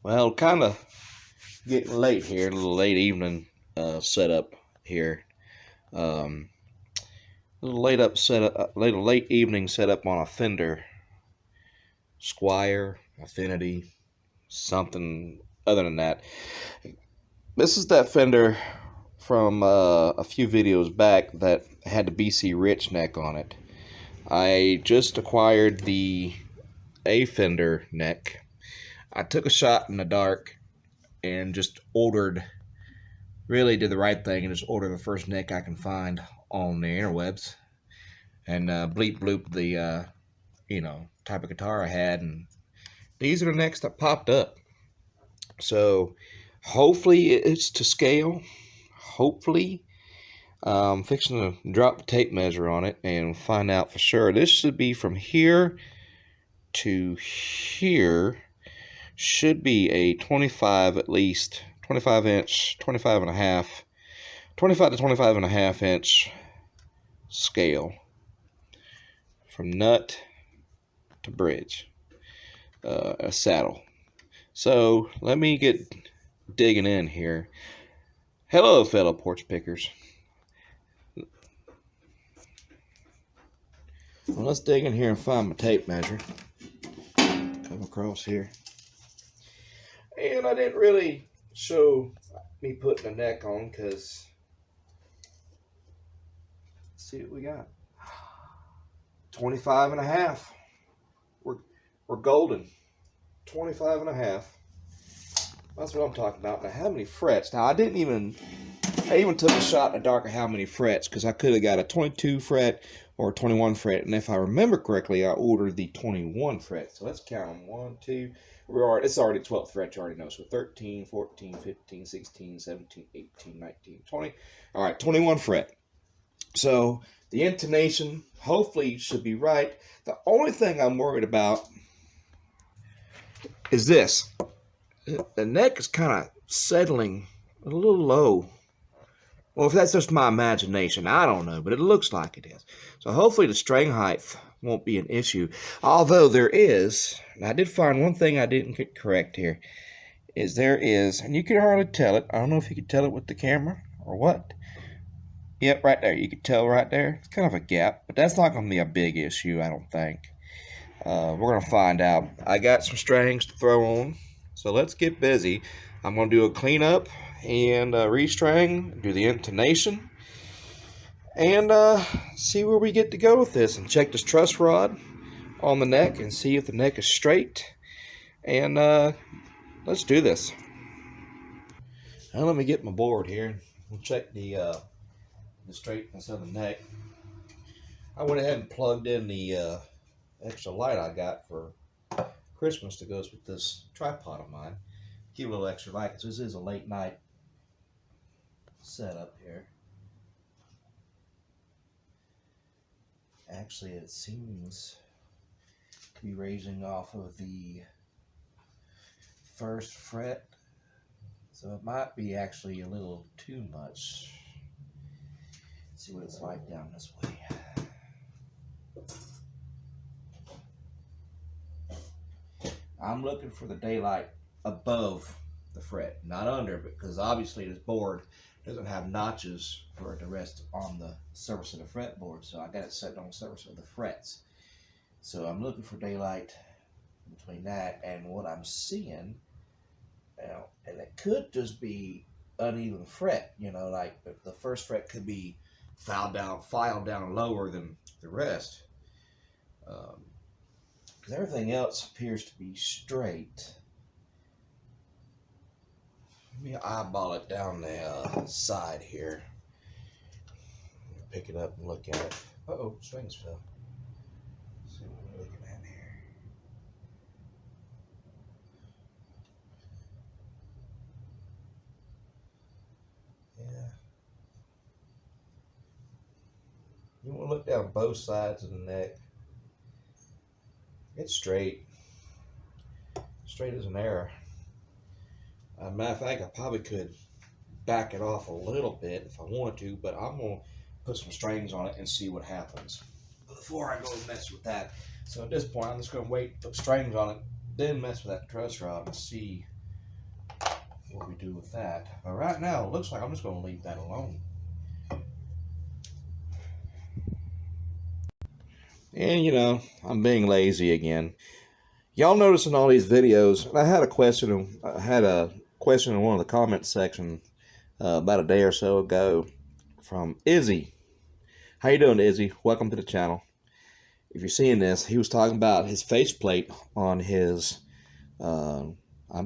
Well, kind of getting late here, a little late evening setup here. Um, a little late up setup, late evening setup on a Fender Squire, Affinity, something other than that. This is that Fender from a few videos back that had the BC Rich neck on it. I just acquired the A Fender neck. I took a shot in the dark and just really did the right thing and just ordered the first neck I can find on the interwebs and bleep bloop the type of guitar I had, and these are the necks that popped up. So hopefully it's to scale. Hopefully I'm fixing to drop the tape measure on it and find out for sure. This should be from here to here, should be a 25 at least, 25 inch, 25 and a half, 25 to 25 and a half inch scale from nut to bridge, a saddle. So let me get digging in here. Hello, fellow porch pickers. Well, let's dig in here and find my tape measure. Come across here. And I didn't really show me putting a neck on because let's see what we got. 25 and a half. We're golden. 25 and a half. That's what I'm talking about. Now, how many frets? Now, I even took a shot in the dark at how many frets, because I could have got a 22 fret or a 21 fret. And if I remember correctly, I ordered the 21 fret. So let's count them. 1, 2. It's already 12th fret, you already know. So 13, 14, 15, 16, 17, 18, 19, 20. All right, 21 fret. So the intonation hopefully should be right. The only thing I'm worried about is this. The neck is kind of settling a little low. Well, if that's just my imagination, I don't know, but it looks like it is. So hopefully the string height won't be an issue. Although there is, and I did find one thing I didn't get correct here, is there is, and you can hardly tell it. I don't know if you can tell it with the camera or what. Yep, right there. You can tell right there. It's kind of a gap, but that's not going to be a big issue, I don't think. We're going to find out. I got some strings to throw on, so let's get busy. I'm going to do a cleanup and restring, do the intonation, and see where we get to go with this, and check this truss rod on the neck and see if the neck is straight. And let's do this. Now let me get my board here. We'll check the straightness of the neck. I went ahead and plugged in the extra light I got for Christmas that goes with this tripod of mine. Give a little extra light because this is a late night setup here. Actually, it seems to be raising off of the first fret, so it might be actually a little too much. Let's see what it's like down this way. I'm looking for the daylight above the fret, not under, because obviously this board doesn't have notches for it to rest on the surface of the fretboard, so I got it set on the surface of the frets. So I'm looking for daylight between that and what I'm seeing now, and it could just be uneven fret, like the first fret could be filed down lower than the rest. Because everything else appears to be straight. Let me eyeball it down the side here. Pick it up and look at it. Uh-oh, strings fell. Let's see what we're looking at here. Yeah. You want to look down both sides of the neck. It's straight. Straight as an arrow. Matter of fact, I probably could back it off a little bit if I wanted to, but I'm going to put some strings on it and see what happens before I go and mess with that. So at this point, I'm just going to wait, put strings on it, then mess with that truss rod and see what we do with that. But right now, it looks like I'm just going to leave that alone. And, you know, I'm being lazy again. Y'all notice in all these videos, and I had a question in one of the comment section about a day or so ago from Izzy. How you doing, Izzy? Welcome to the channel. If you're seeing this, he was talking about his faceplate on his, I'm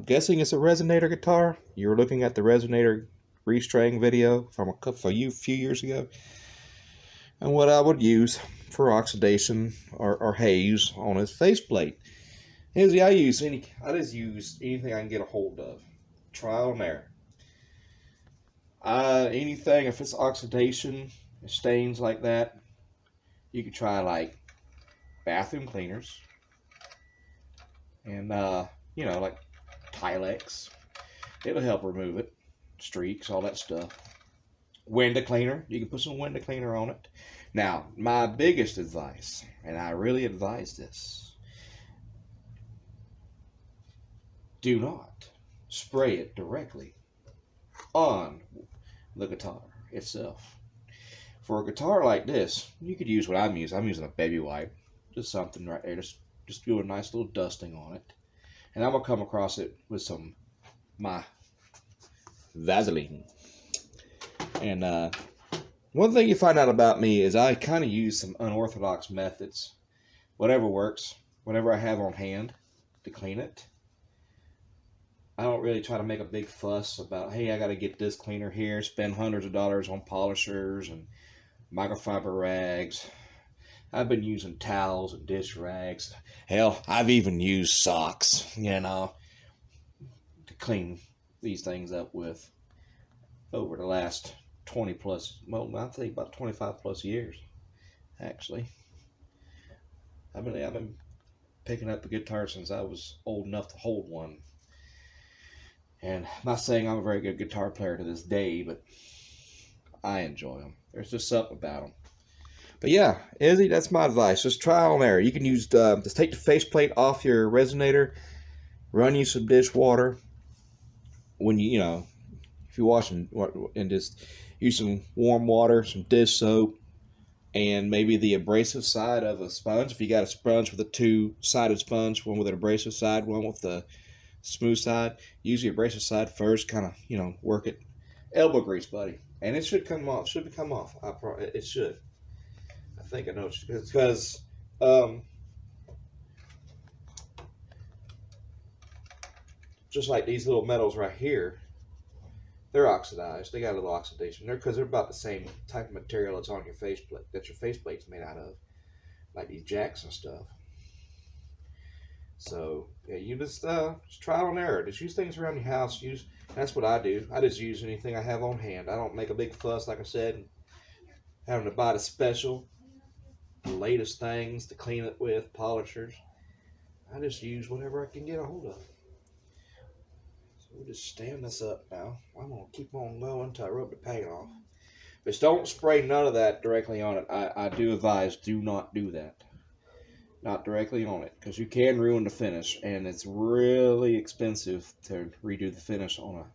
guessing it's a resonator guitar. You were looking at the resonator restring video from a few years ago. And what I would use for oxidation or haze on his faceplate. Izzy, I just use anything I can get a hold of. Trial and error. Anything, if it's oxidation, stains like that, you could try like bathroom cleaners. And, you know, like Tilex. It'll help remove it. Streaks, all that stuff. Window cleaner. You can put some window cleaner on it. Now, my biggest advice, and I really advise this, do not spray it directly on the guitar itself. For a guitar like this, you could use what I'm using. I'm using a baby wipe. Just something right there. Just do a nice little dusting on it. And I'm going to come across it with my Vaseline. And one thing you find out about me is I kind of use some unorthodox methods. Whatever works, whatever I have on hand to clean it. I don't really try to make a big fuss about, hey, I got to get this cleaner here, spend hundreds of dollars on polishers and microfiber rags. I've been using towels and dish rags. Hell, I've even used socks, you know, to clean these things up with over the last 20 plus, well, I think about 25 plus years, actually. I've been picking up a guitar since I was old enough to hold one. And I'm not saying I'm a very good guitar player to this day, but I enjoy them. There's just something about them. But yeah, Izzy, that's my advice. Just trial and error. You can use, just take the faceplate off your resonator, run you some dishwater. When you know, if you're washing, and just use some warm water, some dish soap, and maybe the abrasive side of a sponge. If you got a sponge with a two-sided sponge, one with an abrasive side, one with the smooth side, use the abrasive side first, kind of, you know, work it. Elbow grease, buddy. And it should come off. Should come off. It should. I think I know it's because just like these little metals right here, they're oxidized. They got a little oxidation there because they're about the same type of material that's on your faceplate, that your faceplate's made out of, like these jacks and stuff. So yeah, you just trial and error. Just use things around your house. That's what I do. I just use anything I have on hand. I don't make a big fuss, like I said, having to buy the special, the latest things to clean it with, polishers. I just use whatever I can get a hold of. So we'll just stand this up now. I'm gonna keep on going until I rub the paint off. But don't spray none of that directly on it. I do advise, do not do that. Not directly on it, because you can ruin the finish, and it's really expensive to redo the finish on a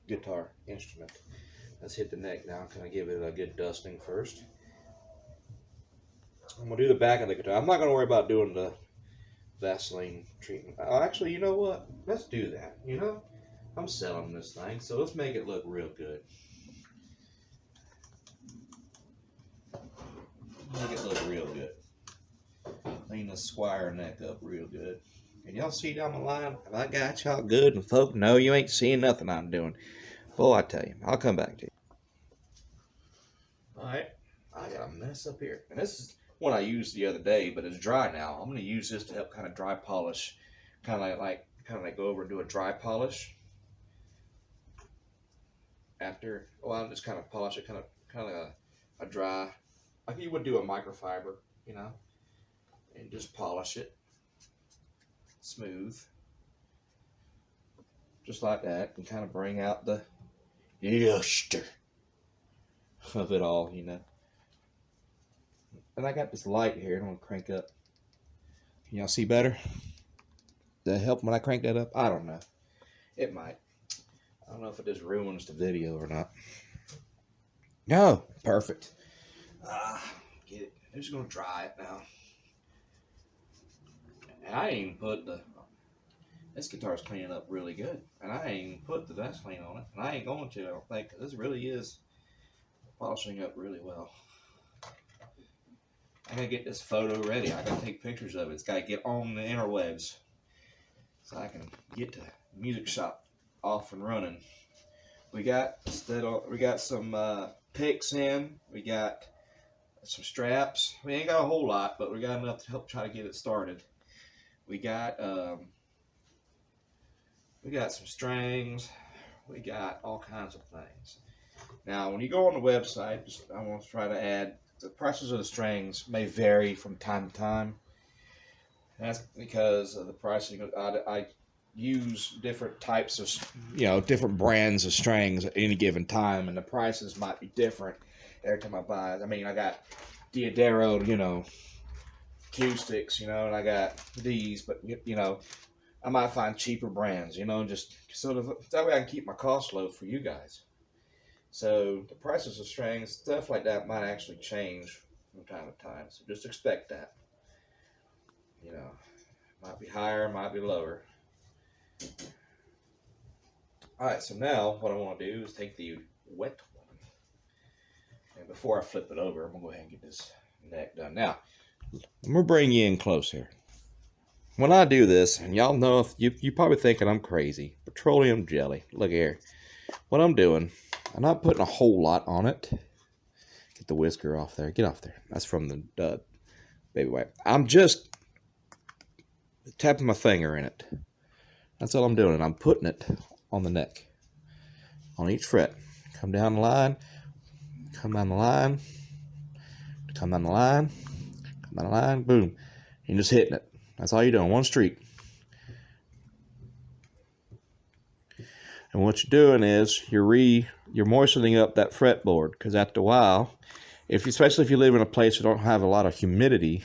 guitar instrument. Let's hit the neck now. Can I give it a good dusting first? I'm going to do the back of the guitar. I'm not going to worry about doing the Vaseline treatment. Actually, you know what? Let's do that. You know, I'm selling this thing, so let's make it look real good. Make it look real good. Clean the squire neck up real good. Can y'all see down the line? Have I got y'all good? And folk, no, you ain't seeing nothing I'm doing. Boy, I tell you, I'll come back to you. Alright, I got a mess up here. And this is one I used the other day, but it's dry now. I'm going to use this to help kind of dry polish. Kind of like go over and do a dry polish. After, well, I'll just kind of polish it, kind of a dry, like you would do a microfiber, you know. And just polish it smooth, just like that, and kind of bring out the luster of it all, you know. And I got this light here. I'm gonna crank up. Can y'all see better? Does that help when I crank that up? I don't know. It might. I don't know if it just ruins the video or not. No, perfect. Get it. I'm just gonna dry it now. And I ain't even put this guitar's cleaning up really good, and I ain't even put the Vaseline on it, and I ain't going to. I don't think, 'cause this really is polishing up really well. I gotta get this photo ready. I gotta take pictures of it. It's gotta get on the interwebs so I can get the music shop off and running. We got some picks in. We got some straps. We ain't got a whole lot, but we got enough to help try to get it started. We got some strings. We got all kinds of things. Now, when you go on the website, I want to try to add the prices of the strings may vary from time to time. That's because of the pricing. I use different types of, different brands of strings at any given time, and the prices might be different every time I buy it. I mean, I got Diodero, acoustics, and I got these, but I might find cheaper brands, just sort of that way I can keep my costs low for you guys. So the prices of strings, stuff like that, might actually change from time to time. So just expect that. Might be higher, might be lower. All right, so now what I want to do is take the wet one. And before I flip it over, I'm going to go ahead and get this neck done. Now, I'm going to bring you in close here. When I do this, and y'all know, if you probably thinking I'm crazy, petroleum jelly. Look here. What I'm doing, I'm not putting a whole lot on it. Get the whisker off there. Get off there. That's from the baby wipe. I'm just tapping my finger in it. That's all I'm doing. And I'm putting it on the neck. On each fret. Come down the line. Come down the line. Come down the line. Come down the line. Boom. You're just hitting it. That's all you're doing. One streak. And what you're doing is you're moistening up that fretboard, because after a while, especially if you live in a place that don't have a lot of humidity,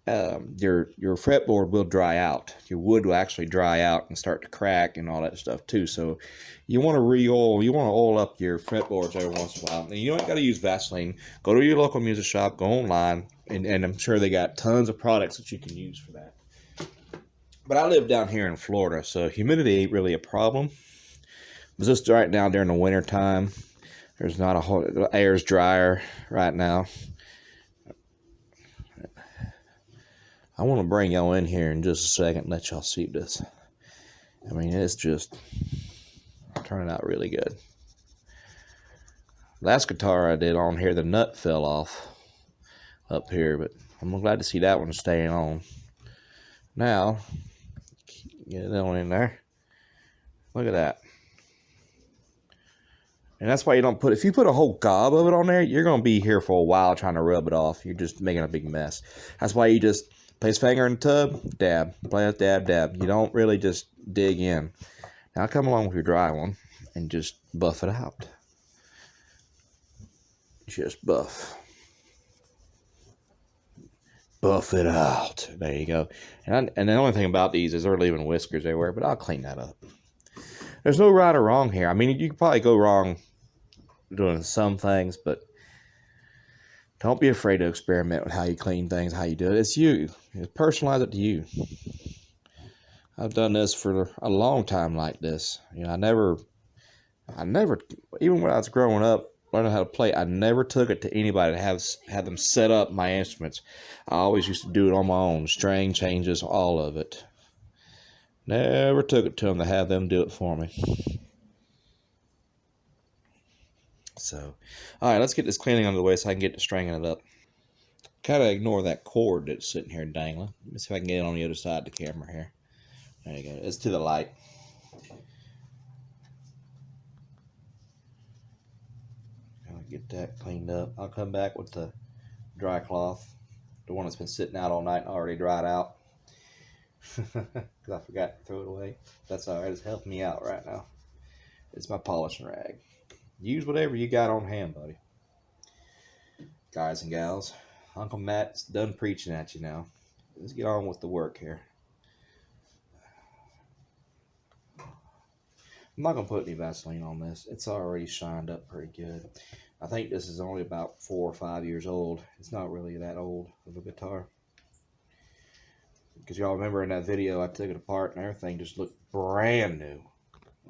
your fretboard will dry out. Your wood will actually dry out and start to crack and all that stuff too. So you want to oil up your fretboards every once in a while. And you ain't got to use Vaseline. Go to your local music shop, go online, and I'm sure they got tons of products that you can use for that. But I live down here in Florida, so humidity ain't really a problem. But just right now during the winter time, there's not a whole, the air's drier right now. I want to bring y'all in here in just a second and let y'all see this. I mean, it's just turning out really good. Last guitar I did on here, the nut fell off up here, but I'm glad to see that one staying on. Now, get that one in there. Look at that. And that's why you don't if you put a whole gob of it on there, you're going to be here for a while trying to rub it off. You're just making a big mess. That's why you just place finger in the tub, dab, play it, dab, dab. You don't really just dig in. Now come along with your dry one and just buff it out. Just buff. Buff it out. There you go. And the only thing about these is they're leaving whiskers everywhere, but I'll clean that up. There's no right or wrong here. I mean, you could probably go wrong doing some things, but don't be afraid to experiment with how you clean things, how you do it. It's you. Personalize it to you. I've done this for a long time like this. I never, even when I was growing up, learning how to play, I never took it to anybody to have them set up my instruments. I always used to do it on my own. String changes, all of it. Never took it to them to have them do it for me. So, all right, let's get this cleaning out of the way so I can get to stringing it up. Kind of ignore that cord that's sitting here dangling. Let me see if I can get it on the other side of the camera here. There you go. It's to the light. I'll get that cleaned up. I'll come back with the dry cloth, the one that's been sitting out all night and already dried out. Because I forgot to throw it away. That's all right. It's helping me out right now. It's my polishing rag. Use whatever you got on hand, buddy. Guys and gals, Uncle Matt's done preaching at you now. Let's get on with the work here. I'm not going to put any Vaseline on this. It's already shined up pretty good. I think this is only about 4 or 5 years old. It's not really that old of a guitar. Because y'all remember in that video I took it apart and everything just looked brand new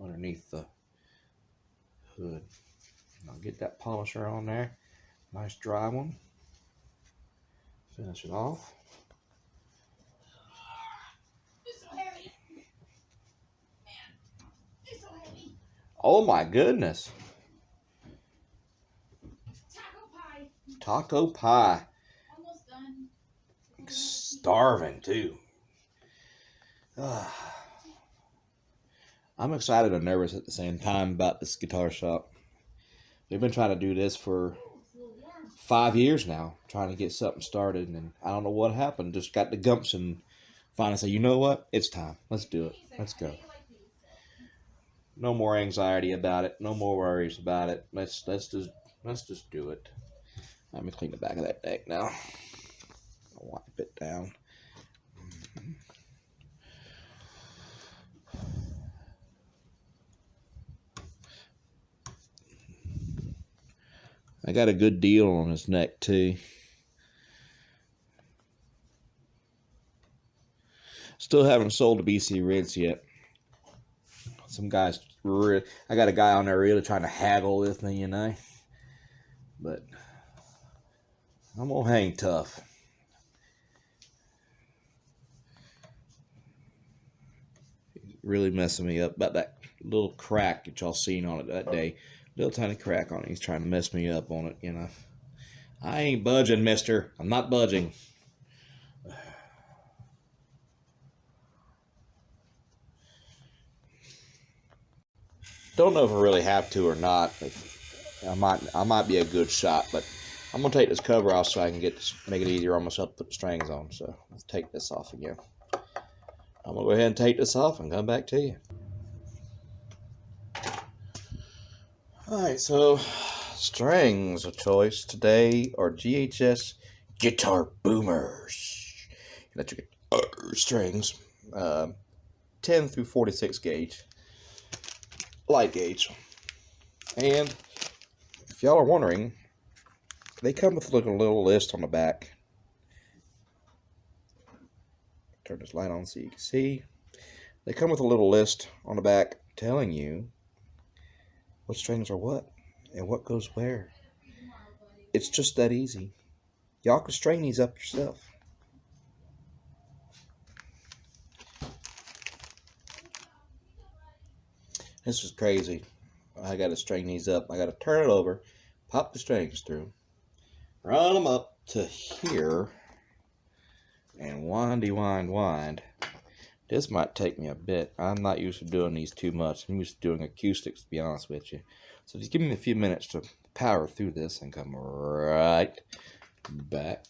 underneath the hood. I'll get that polisher on there. Nice dry one. Finish it off. It's so heavy. Man, it's so heavy. Oh my goodness. Taco pie. Taco pie. Almost done. Starving too. I'm excited and nervous at the same time about this guitar shop. They've been trying to do this for 5 years now, trying to get something started, and I don't know what happened. Just got the gumption. Finally say, you know what? It's time. Let's do it. Let's go. No more anxiety about it. No more worries about it. Let's just do it. Let me clean the back of that deck now. I'll wipe it down. I got a good deal on his neck too. Still haven't sold the BC Rids yet. Some guys, I got a guy on there really trying to haggle with me, you know. But I'm gonna hang tough. He's really messing me up about that little crack that y'all seen on it that day. Little tiny crack on it. He's trying to mess me up on it, you know. I ain't budging, mister. I'm not budging. Don't know if I really have to or not. I might be a good shot, but I'm gonna take this cover off so I can make it easier on myself to put the strings on. So let's take this off again. I'm gonna go ahead and take this off and come back to you. Alright, so strings of choice today are GHS Guitar Boomers. Electric strings, 10 through 46 gauge, light gauge. And if y'all are wondering, they come with like a little list on the back. Turn this light on so you can see. They come with a little list on the back telling you what strings are what and what goes where. It's just that easy. Y'all can string these up yourself. This is crazy. I gotta string these up. I gotta turn it over, pop the strings through, run them up to here, and wind. This might take me a bit. I'm not used to doing these too much. I'm used to doing acoustics, to be honest with you. So just give me a few minutes to power through this and come right back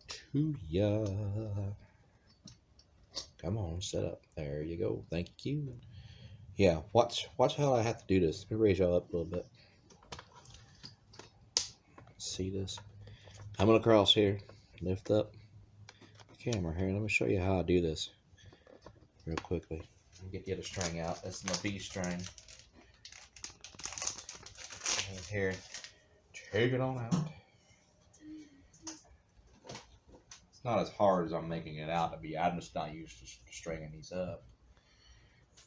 to ya. Come on, set up. There you go. Thank you. Yeah, watch how I have to do this. Let me raise y'all up a little bit. See this? Coming across here. Lift up the camera here. Let me show you how I do this real quickly. Let me get the other string out. That's my B string. And here, take it on out. It's not as hard as I'm making it out to be. I'm just not used to stringing these up.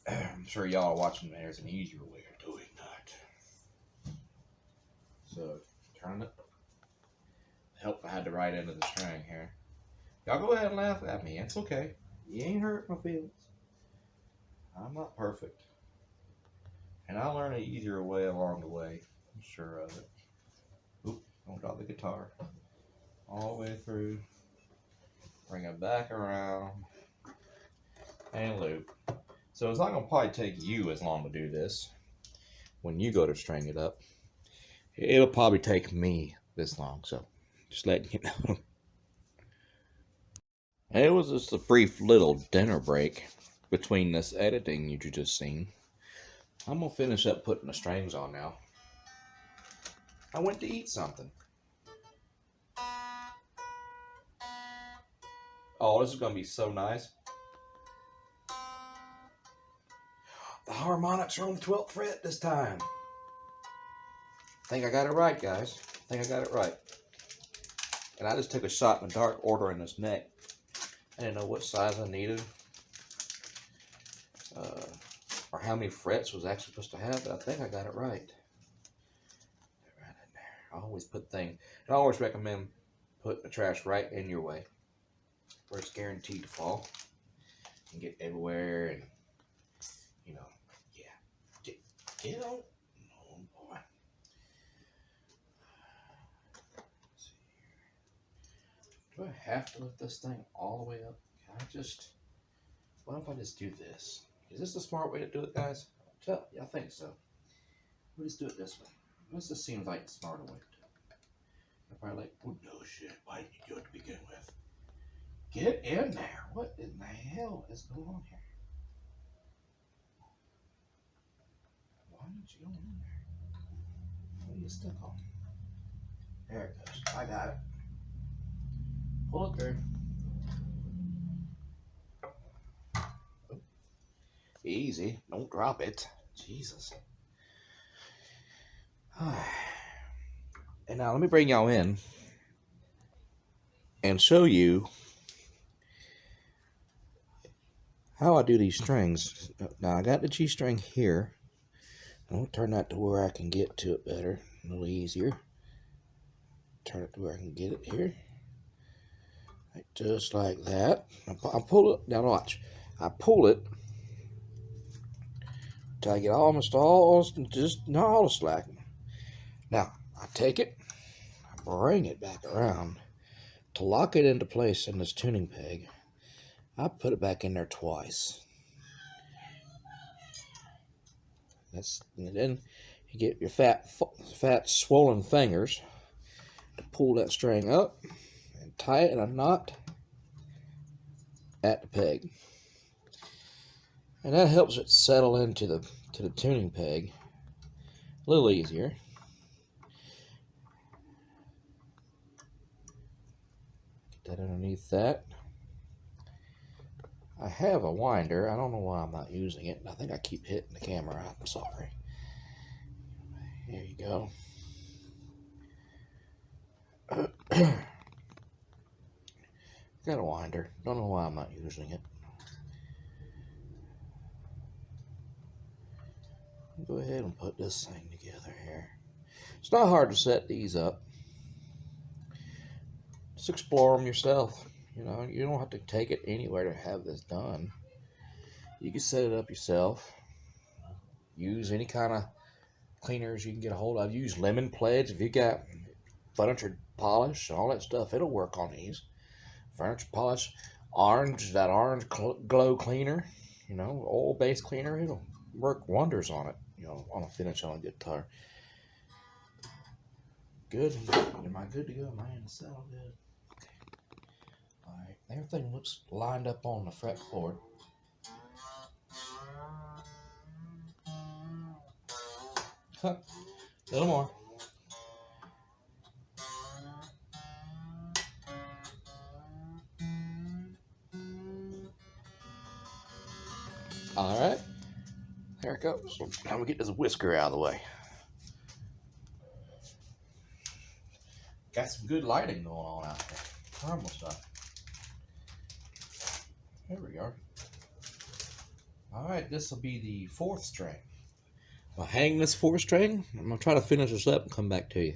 I'm sure y'all are watching. There's an easier way of doing that. So turn it. Help I had the right end of the string here. Y'all go ahead and laugh at me. It's okay. You ain't hurt my feelings. I'm not perfect. And I'll learn an easier way along the way. I'm sure of it. Oop, don't drop the guitar. All the way through. Bring it back around. And loop. So it's not going to probably take you as long to do this when you go to string it up. It'll probably take me this long, so just letting you know. And it was just a brief little dinner break between this editing you just seen. I'm going to finish up putting the strings on now. I went to eat something. Oh, this is going to be so nice. The harmonics are on the 12th fret this time. I think I got it right, guys. I think I got it right. And I just took a shot in the dark ordering this neck. I didn't know what size I needed. Or how many frets was actually supposed to have, but I think I got it right. Right in there. I always put things, and I always recommend putting the trash right in your way, where it's guaranteed to fall and get everywhere, and you know, yeah, get on. Oh boy. Let's see here. Do I have to lift this thing all the way up? Can I just? What if I just do this? Is this the smart way to do it, guys? Yeah, I think so. We'll just do it this way. This just seems like the smarter way to do it. You're probably like, oh no shit, why did you do it to begin with? Get in there. What in the hell is going on here? Why didn't you go in there? What are you stuck on? There it goes. I got it. Pull it through. Easy. Don't drop it. Jesus. And now let me bring y'all in and show you how I do these strings. Now I got the G string here. I'll turn that to where I can get to it better, a little easier. Turn it to where I can get it here. Like just like that. I pull it, now watch. I pull it till I get almost all, just not all the slack. Now I take it, I bring it back around to lock it into place in this tuning peg. I put it back in there twice. And then you get your fat swollen fingers to pull that string up and tie it in a knot at the peg, and that helps it settle into the tuning peg a little easier. Get that underneath that. I have a winder. I don't know why I'm not using it. I think I keep hitting the camera. I'm sorry. Here you go. Got a winder. Don't know why I'm not using it. Go ahead and put this thing together here. It's not hard to set these up. Just explore them yourself. You know, you don't have to take it anywhere to have this done. You can set it up yourself. Use any kind of cleaners you can get a hold of. Use lemon pledge. If you got furniture polish and all that stuff, it'll work on these. Furniture polish, orange, that orange glow cleaner, you know, oil-based cleaner, it'll work wonders on it, you know, on a finish on a guitar. Good. Am I good to go? Am I in the saddle good? Alright, everything looks lined up on the fretboard. A little more. Alright, there it goes. So now we get this whisker out of the way. Got some good lighting going on out there. Almost done. There we are. Alright, this will be the 4th string. I'll hang this 4th string. I'm going to try to finish this up and come back to you.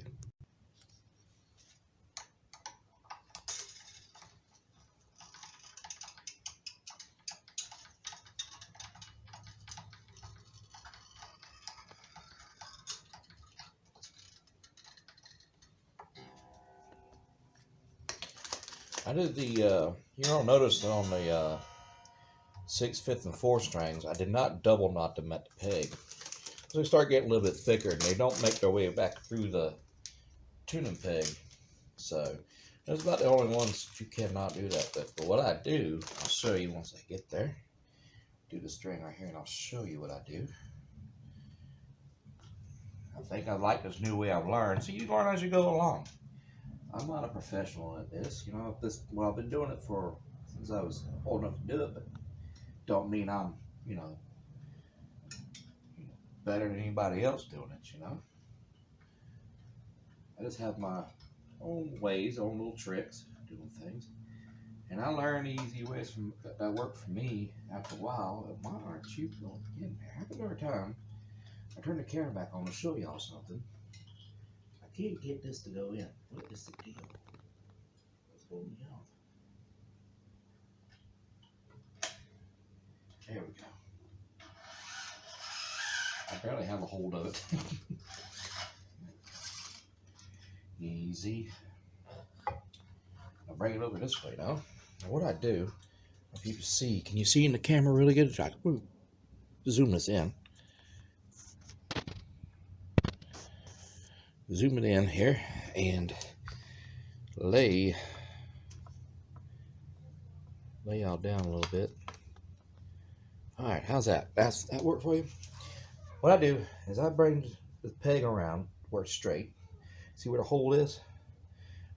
I did the, you don't notice that on the 6th, 5th, and 4th strings, I did not double knot them at the peg. So they start getting a little bit thicker and they don't make their way back through the tuning peg. So that's about the only ones you cannot do that with. But what I do, I'll show you once I get there. Do the string right here and I'll show you what I do. I think I like this new way I've learned. So you learn as you go along. I'm not a professional at this, you know. Well, I've been doing it since I was old enough to do it, but don't mean I'm, you know, better than anybody else doing it, you know. I just have my own ways, own little tricks, doing things. And I learned easy ways that work for me after a while. Mine aren't cheap though. Again, it happens every time. I turn the camera back on to show y'all something. I can't get this to go in. What is the deal? What's holding me up? There we go. I barely have a hold of it. Easy. I'll bring it over this way now. Now what I do, if you can see, can you see in the camera really good? Try to zoom this in. Zoom it in here and lay y'all down a little bit. All right, how's that? That work for you? What I do is I bring the peg around where it's straight. See where the hole is?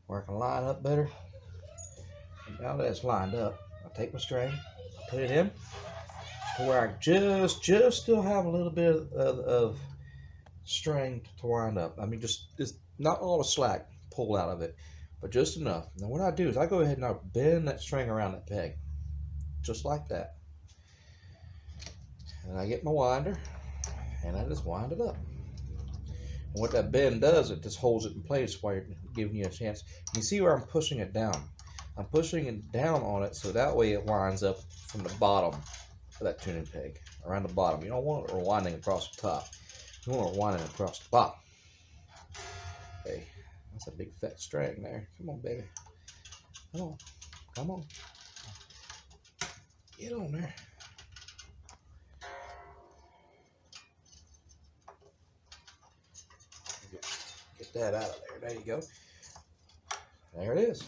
Where I can line up better. And now that it's lined up, I take my string, put it in to where I just still have a little bit of string to wind up. I mean, just not all the slack pulled out of it, but just enough. Now what I do is I go ahead and I bend that string around that peg, just like that. And I get my winder, and I just wind it up. And what that bend does, it just holds it in place while you're giving you a chance. You see where I'm pushing it down? I'm pushing it down on it so that way it winds up from the bottom of that tuning peg, around the bottom. You don't want it winding across the top. You want it winding across the bottom. Okay, that's a big fat string there. Come on, baby. Come on. Come on. Get on there. Get that out of there. There you go. There it is.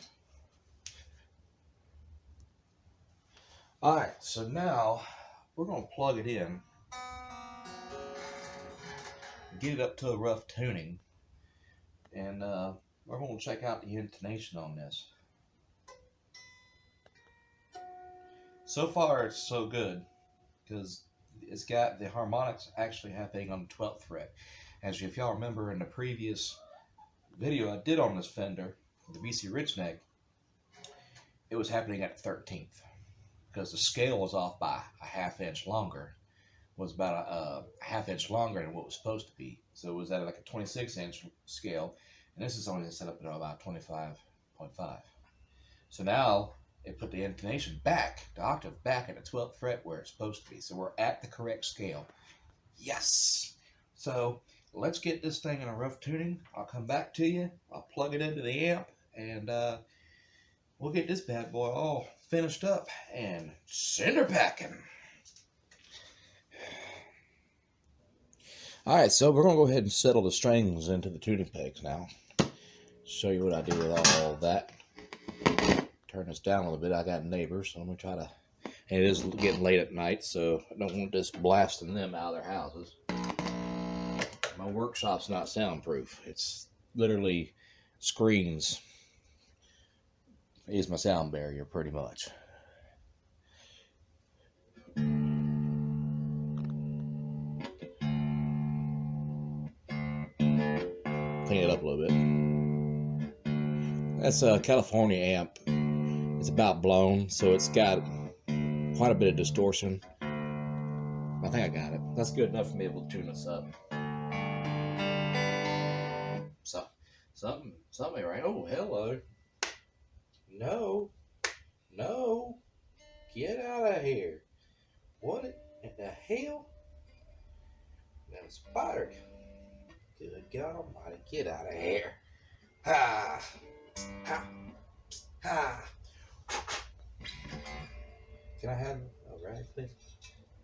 All right, so now we're going to plug it in, get it up to a rough tuning, and we're going to check out the intonation on this. So far, it's so good because it's got the harmonics actually happening on the 12th fret. As if y'all remember in the previous video I did on this Fender, the BC Rich Neck, it was happening at the 13th because the scale was off by a ½ inch longer. It was about a ½ inch longer than what it was supposed to be. So it was at like a 26-inch scale, and this is only set up at about 25.5. So now it put the intonation back, the octave back at the 12th fret where it's supposed to be. So we're at the correct scale. Yes! So let's get this thing in a rough tuning. I'll come back to you. I'll plug it into the amp, and we'll get this bad boy all finished up and cinder packing. All right, so we're going to go ahead and settle the strings into the tuning pegs now. Show you what I do with all that. Turn this down a little bit. I got neighbors, so I'm going to try to... And it is getting late at night, so I don't want this blasting them out of their houses. My workshop's not soundproof. It's literally screens is my sound barrier, pretty much. Clean it up a little bit. That's a California amp. It's about blown, so it's got quite a bit of distortion. I think I got it. That's good enough for me to be able to tune this up. So, something right. Oh, hello. No, get out of here. What in the hell? That a spider. Good God Almighty, get out of here. Ha, ha, ha. Can I have a rag, please?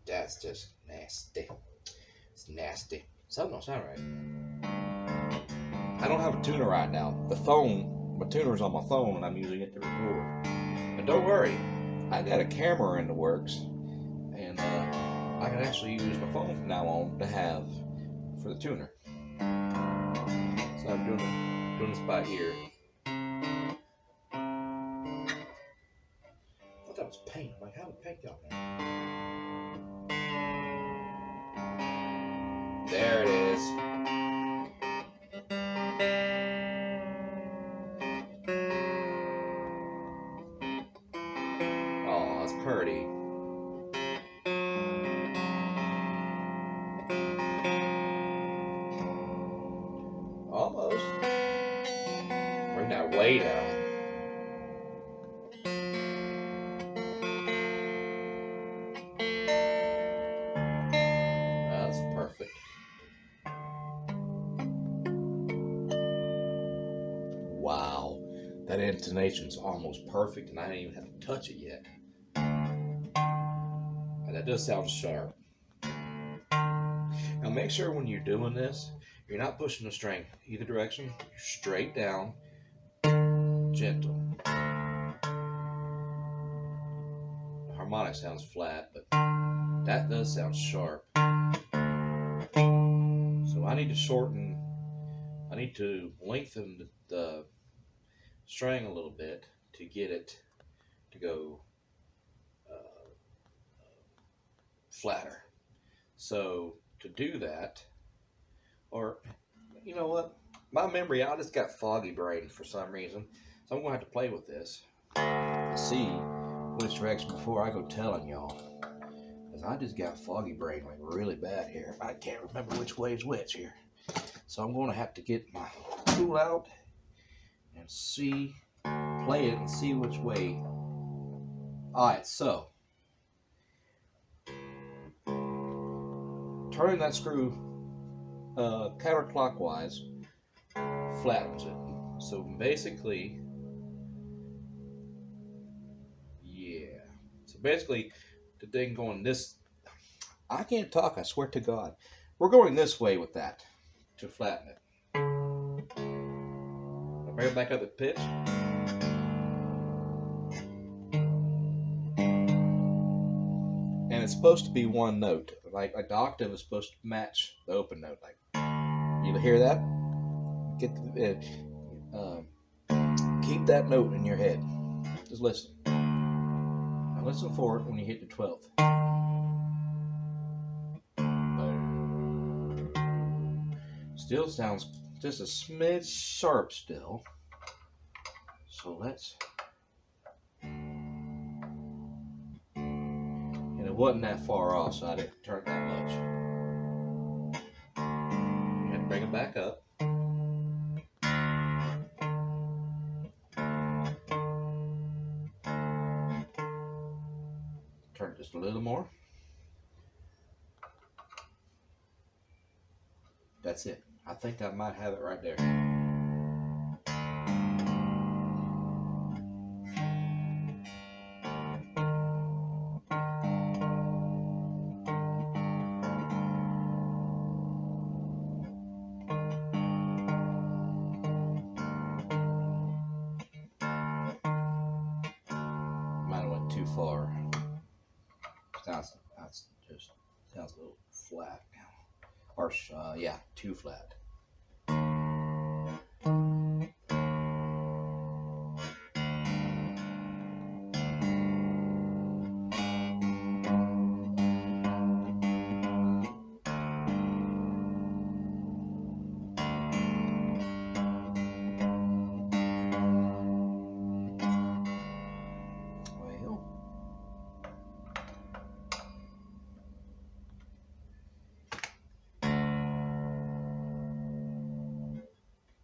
That's just nasty. It's nasty. Something don't sound right. I don't have a tuner right now. The phone, my tuner's on my phone and I'm using it to record. But don't worry, I got a camera in the works, and I can actually use my phone from now on to have for the tuner. So I'm doing this by ear. I thought that was paint. I'm like, how would paint got there? pretty. Almost. Bring that way down. That's perfect. Wow, that intonation's almost perfect, and I didn't even have to touch it yet. And that does sound sharp. Now make sure when you're doing this, you're not pushing the string either direction. You're straight down, gentle. The harmonic sounds flat, but that does sound sharp. So I need to lengthen the string a little bit to get it to go flatter. So to do that, or you know what, my memory, I just got foggy brain for some reason, so I'm gonna have to play with this to see which direction before I go telling y'all, because I just got foggy brain like really bad here. I can't remember which way is which here, so I'm gonna have to get my tool out and play it and see which way. All right, so turning that screw counterclockwise flattens it. So basically, yeah. So basically, the thing going this, I can't talk, I swear to God. We're going this way with that to flatten it. I'll bring it back up at pitch. And it's supposed to be one note. Like the octave is supposed to match the open note. Like, you hear that? Keep that note in your head. Just listen. Now listen for it when you hit the 12th. Still sounds just a smidge sharp still. So let's. And it wasn't that far off, so I didn't turn that much. You had to bring it back up. Turn it just a little more. That's it. I think I might have it right there. Might have went too far. That's just sounds a little flat now. Or yeah, too flat.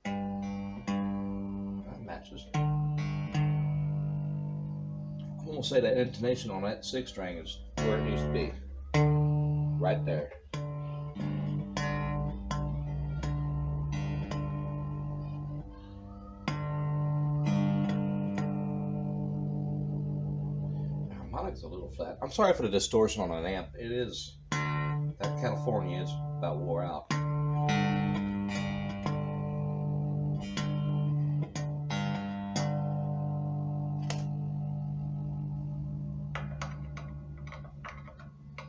Well, that matches. I'm gonna say that intonation on that 6 string is where it needs to be. Right there. The harmonic's a little flat. I'm sorry for the distortion on an amp. It is. That California is about wore out.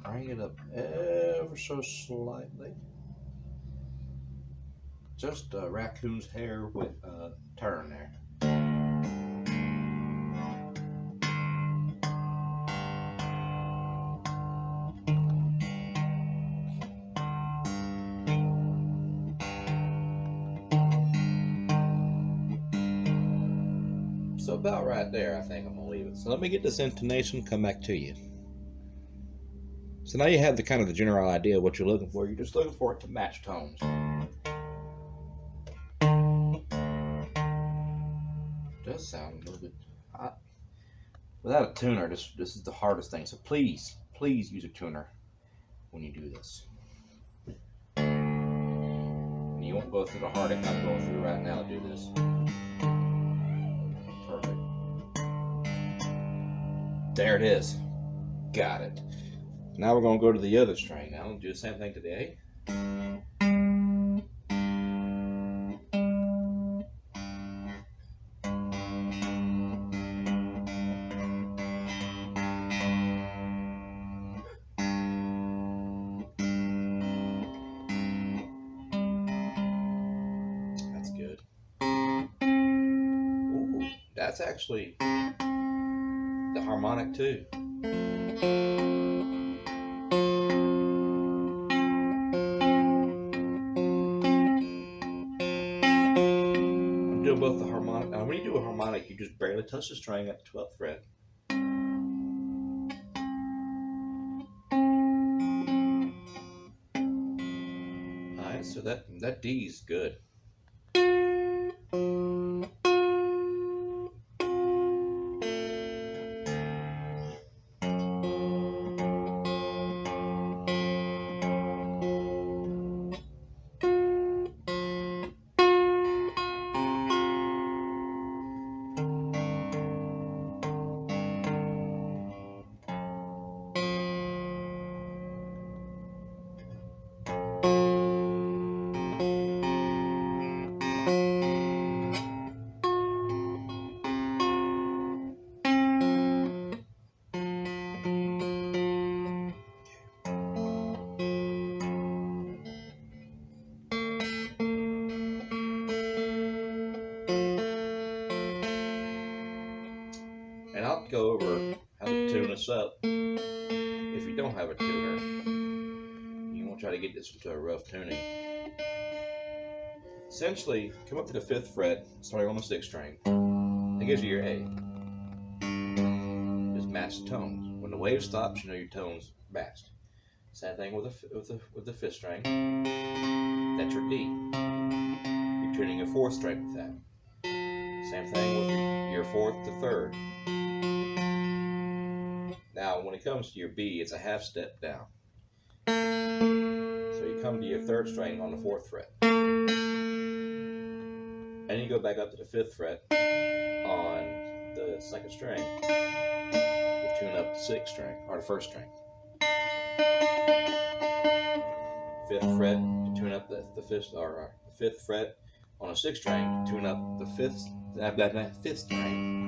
Bring it up ever so slightly. Just a raccoon's hair with a turn there. So about right there, I think I'm gonna leave it. So let me get this intonation, come back to you. So now you have the kind of the general idea of what you're looking for. You're just looking for it to match tones. It does sound a little bit hot. Without a tuner, this is the hardest thing. So please use a tuner when you do this. And you won't go through the heartache I'm going through right now to do this. Perfect. There it is. Got it. Now we're going to go to the other string. Now we'll do the same thing today. That's good. Ooh, that's actually the harmonic too. I'm doing both the harmonic. Now, when you do a harmonic, you just barely touch the string at the 12th fret. Alright, so that D is good. And I'll go over how to tune this up. If you don't have a tuner, you won't try to get this into a rough tuning. Essentially, come up to the 5th fret, starting on the 6th string. That gives you your A. Just match the tones. When the wave stops, you know your tones matched. Same thing with the 5th string. That's your D. You're tuning your 4th string with that. Same thing with your 4th to 3rd. Now, when it comes to your B, it's a half step down. So you come to your 3rd string on the 4th fret. And you go back up to the 5th fret on the 2nd string to tune up the 6th string, or the 1st string. 5th fret to tune up the 5th, or the 5th fret on a 6th string to tune up the 5th string.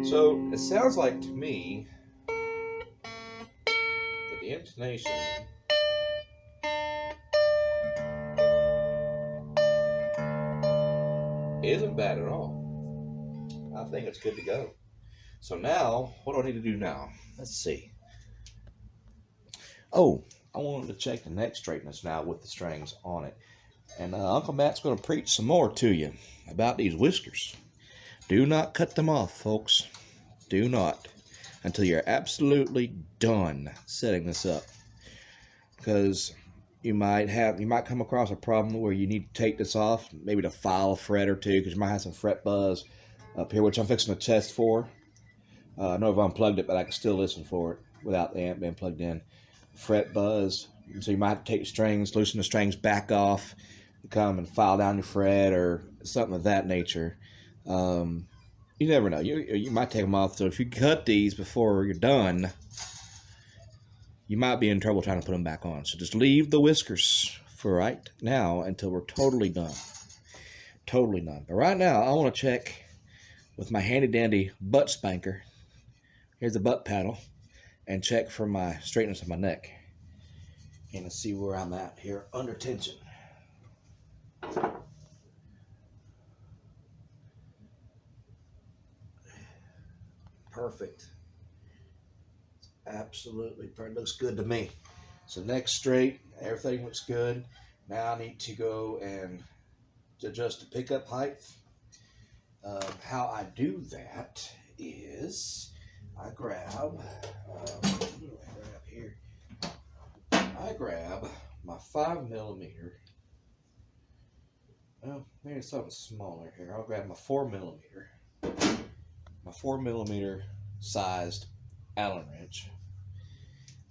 So it sounds like to me that the intonation isn't bad at all. I think it's good to go. So now, what do I need to do now? Let's see. Oh, I wanted to check the neck straightness now with the strings on it. And Uncle Matt's going to preach some more to you about these whiskers. Do not cut them off, folks. Do not. Until you're absolutely done setting this up. Because you might come across a problem where you need to take this off, maybe to file a fret or two, because you might have some fret buzz up here, which I'm fixing to test for. I know I've unplugged it, but I can still listen for it without the amp being plugged in. Fret buzz. So you might have to take the strings, loosen the strings back off, come and file down your fret or something of that nature. You never know. You might take them off. So if you cut these before you're done, you might be in trouble trying to put them back on. So just leave the whiskers for right now until we're totally done. Totally done. But right now, I want to check with my handy dandy butt spanker. Here's the butt paddle. And check for my straightness of my neck. And to see where I'm at here under tension. Perfect. Absolutely perfect. Looks good to me. So neck straight, everything looks good. Now I need to go and adjust the pickup height. How I do that is I grab, what do I grab here? I grab my 5mm. Well, maybe something smaller here. I'll grab my 4mm, my 4mm sized Allen wrench,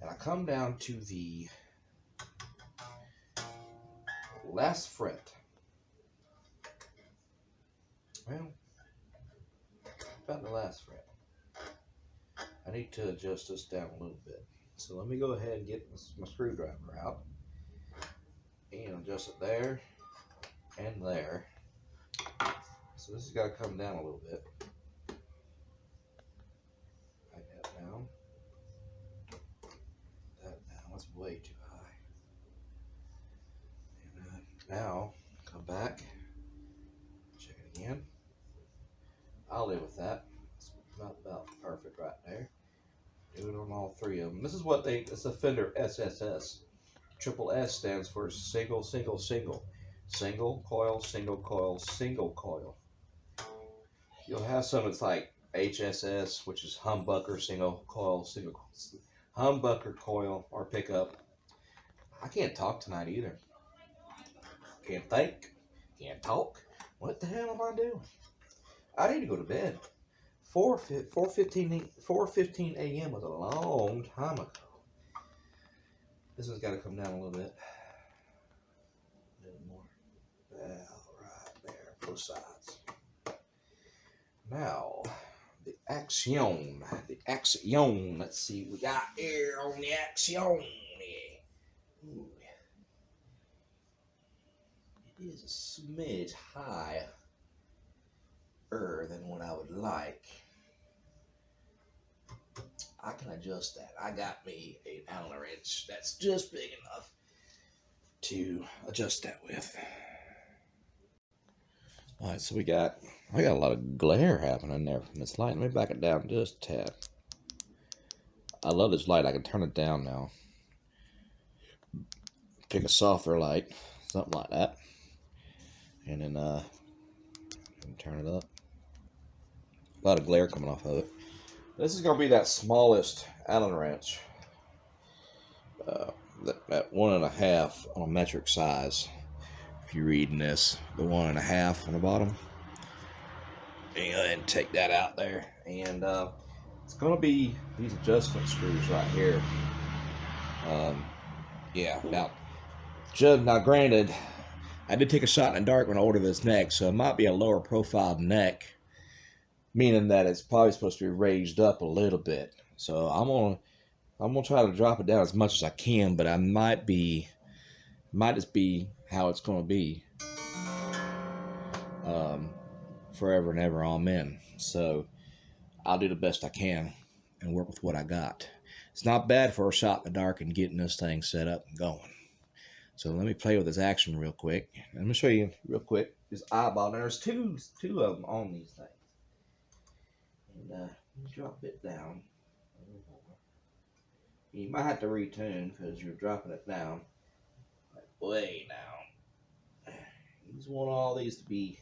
and I come down to the last fret. Well, about the last fret. I need to adjust this down a little bit. So let me go ahead and get my screwdriver out and adjust it there and there. So this has got to come down a little bit. Like that down. That down. That's way too high. And now come back. Check it again. I'll live with that. It's not about perfect right there. Do it on all three of them. This is what it's a Fender SSS. Triple S stands for single, single, single. Single coil, single coil, single coil. You'll have some that's like HSS, which is humbucker, single coil, single humbucker coil or pickup. I can't talk tonight either. Can't think. Can't talk. What the hell am I doing? I need to go to bed. 4:15 a.m. was a long time ago. This has got to come down a little bit. A little more. Right there, both sides. Now, the action. Let's see what we got here on the action. Ooh. It is a smidge higher than what I would like. I can adjust that. I got me an Allen wrench that's just big enough to adjust that with. All right, so I got a lot of glare happening there from this light. Let me back it down just a tad. I love this light. I can turn it down now. Pick a softer light, something like that, and then turn it up. A lot of glare coming off of it. This is going to be that smallest Allen wrench. That 1.5 on a metric size. If you're reading this, the 1.5 on the bottom. And go ahead and take that out there. And it's going to be these adjustment screws right here. Yeah, now granted, I did take a shot in the dark when I ordered this neck, so it might be a lower profile neck, meaning that it's probably supposed to be raised up a little bit. So I'm gonna try to drop it down as much as I can, but I might just be how it's gonna be forever and ever, amen. So I'll do the best I can and work with what I got. It's not bad for a shot in the dark and getting this thing set up and going. So let me play with this action real quick. Let me show you real quick this eyeball. Now there's two of them on these things. And let me drop it down a little more. You might have to retune because you're dropping it down like way down. You just want all these to be,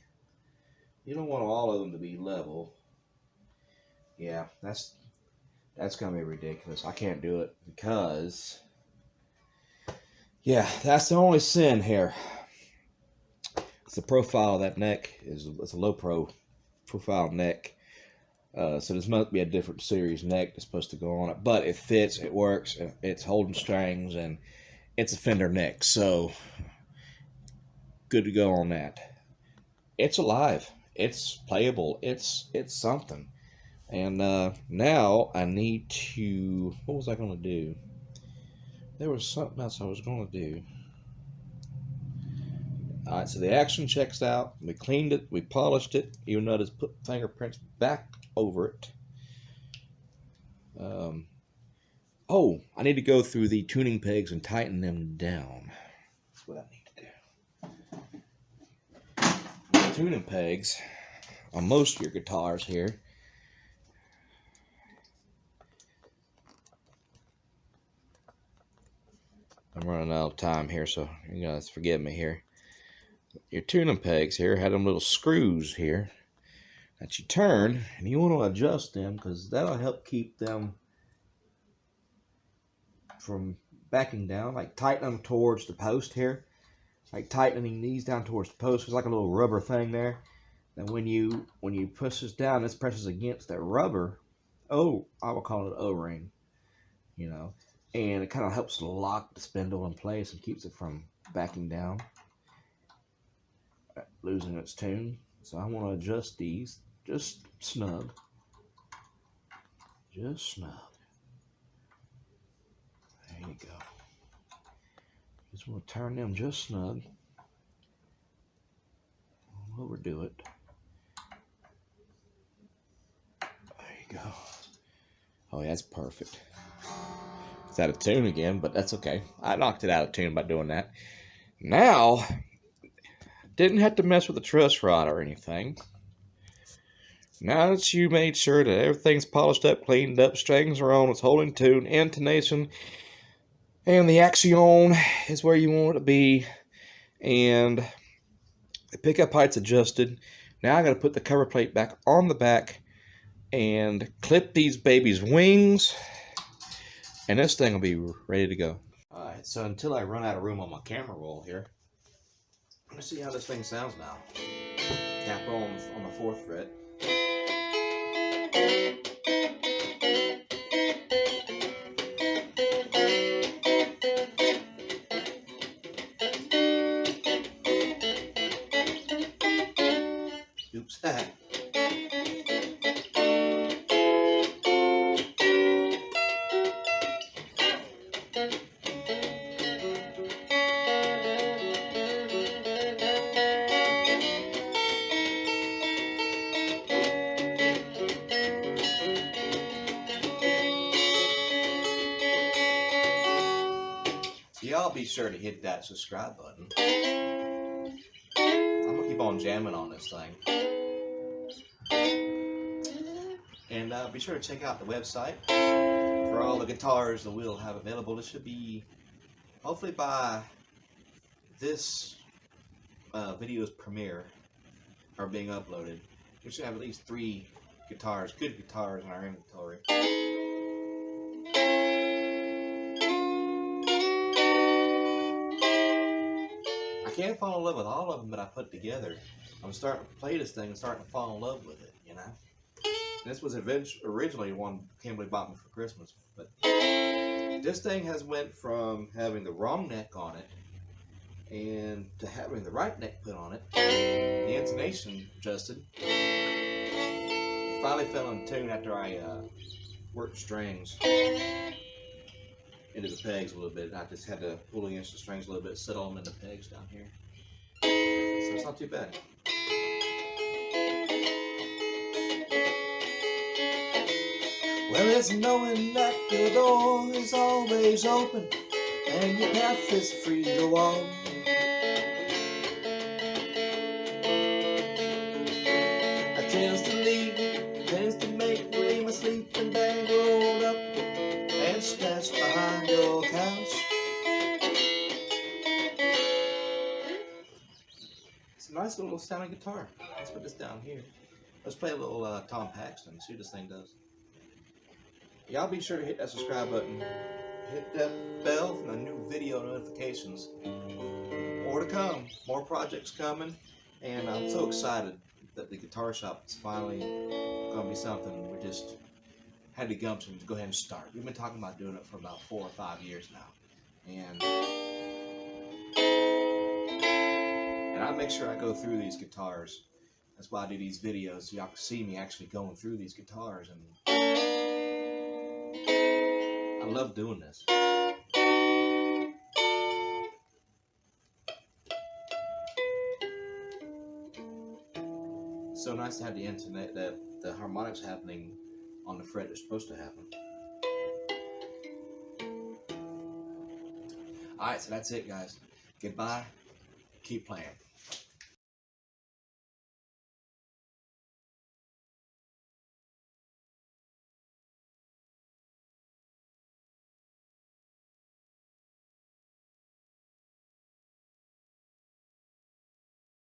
you don't want all of them to be level. Yeah, that's gonna be ridiculous. I can't do it because, yeah, that's the only sin here. It's the profile of that neck it's a low profile neck. So this must be a different series neck that's supposed to go on it, but it fits, it works, it's holding strings, and it's a Fender neck, so good to go on that. It's alive, it's playable, it's something. And now I need to, what was I going to do? There was something else I was going to do. All right, so the action checks out. We cleaned it, we polished it, even though it's put fingerprints back over it. Oh, I need to go through the tuning pegs and tighten them down. That's what I need to do. The tuning pegs on most of your guitars here I'm running out of time here, so you guys forgive me here. Your tuning pegs here had them little screws here that you turn, and you want to adjust them because that'll help keep them from backing down. Like tighten them towards the post here, like tightening these down towards the post. There's like a little rubber thing there. And when you push this down, this presses against that rubber. Oh, I will call it O-ring. You know, and it kind of helps lock the spindle in place and keeps it from backing down, losing its tune. So I want to adjust these just snug. Just snug. There you go. Just want to turn them just snug. Don't overdo it. There you go. Oh, yeah, that's perfect. It's out of tune again, but that's okay. I knocked it out of tune by doing that. Now, didn't have to mess with the truss rod or anything. Now that you made sure that everything's polished up, cleaned up, strings are on, it's holding tune, intonation, and the action is where you want it to be, and the pickup height's adjusted. Now I got to put the cover plate back on the back and clip these babies' wings, and this thing will be ready to go. Alright, so until I run out of room on my camera roll here, let's see how this thing sounds now. Tap on the 4th fret. Oops. Y'all be sure to hit that subscribe button. I'm gonna keep on jamming on this thing. And be sure to check out the website for all the guitars that we'll have available. It should be, hopefully by this video's premiere or being uploaded, we should have at least 3 guitars, good guitars in our inventory. I can't fall in love with all of them that I put together. I'm starting to play this thing and starting to fall in love with it, you know? This was originally one Kimberly bought me for Christmas, but this thing has went from having the wrong neck on it and to having the right neck put on it. The intonation adjusted. It finally fell in tune after I worked the strings into the pegs a little bit. I just had to pull against the strings a little bit, settle them into pegs down here. So it's not too bad. Well, it's knowing that your door is always open and your path is free to walk. I tends to leave, tends to make me my sleeping bag rolled up and stashed behind your couch. It's a nice little sounding guitar. Let's put this down here. Let's play a little Tom Paxton, see what this thing does. Y'all be sure to hit that subscribe button. Hit that bell for the new video notifications. More to come. More projects coming. And I'm so excited that the guitar shop is finally going to be something we just had the gumption to go ahead and start. We've been talking about doing it for about 4 or 5 years now. And I make sure I go through these guitars. That's why I do these videos, so y'all can see me actually going through these guitars. And I love doing this. It's so nice to have the internet, that the harmonics happening on the fret they're supposed to happen. Alright, so that's it, guys. Goodbye. Keep playing.